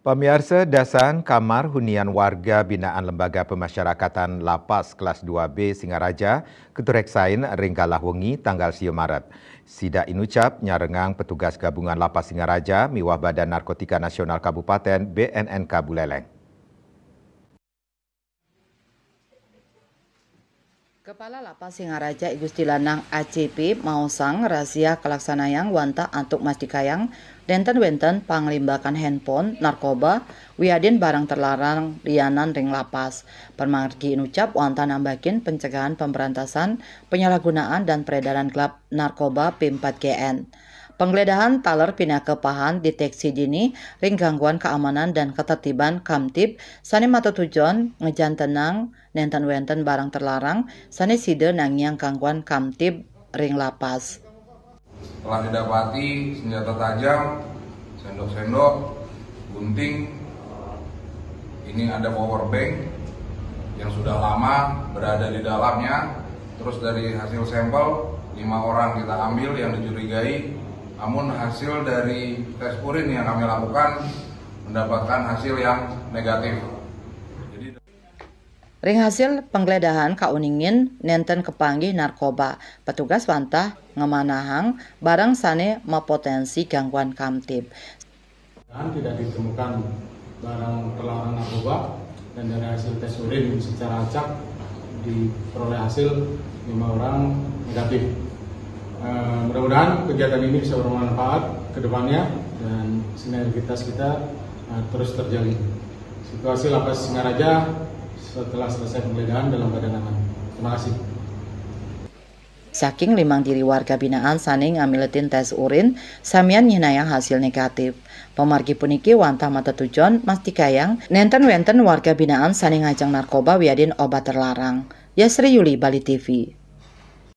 Pemirsa, dasan kamar hunian warga binaan Lembaga Pemasyarakatan Lapas kelas 2B Singaraja, Ketureksain Ringkalah Wengi tanggal 10 Maret. Sida inucap nyarengang petugas gabungan Lapas Singaraja miwah Badan Narkotika Nasional Kabupaten BNNK Buleleng. Kepala Lapas Singaraja Igusti Lanang ACP Mausang rahasia kelaksanayang wanta antuk mastikayang denten-wenten panglimbakan handphone, narkoba, wiadin barang terlarang lianan ring lapas. Permargi inucap wanta nambakin pencegahan pemberantasan penyalahgunaan dan peredaran gelap narkoba P4GN. Penggeledahan taler pindah kepahan deteksi dini ring gangguan keamanan dan ketertiban Kamtib sani mata tujuan ngejan tenang nenten wenten barang terlarang sani side nangyang gangguan Kamtib ring lapas. Telah didapati senjata tajam, sendok-sendok, gunting. Ini ada power bank yang sudah lama berada di dalamnya. Terus dari hasil sampel 5 orang kita ambil yang dicurigai. Namun hasil dari tes urin yang kami lakukan mendapatkan hasil yang negatif. Ring hasil penggeledahan kauningin nenten kepanggih narkoba. Petugas wantah ngemanahang barang sane mempotensi gangguan Kamtib. Dan tidak ditemukan barang terlarang narkoba dan dari hasil tes urin secara acak diperoleh hasil 5 orang negatif. Mudah-mudahan kegiatan ini bisa bermanfaat ke depannya dan sinergitas kita terus terjalin. Situasi Lapas Singaraja setelah selesai penggeledahan dalam keadaan aman. Terima kasih. Saking limang diri warga binaan saning ngamiletin tes urin, samian nyinayang hasil negatif. Pemargi puniki wantah mata tujuan mastikayang nenten wenten warga binaan saning ngajang narkoba wiadin obat terlarang. Yasri Yuli, Bali TV.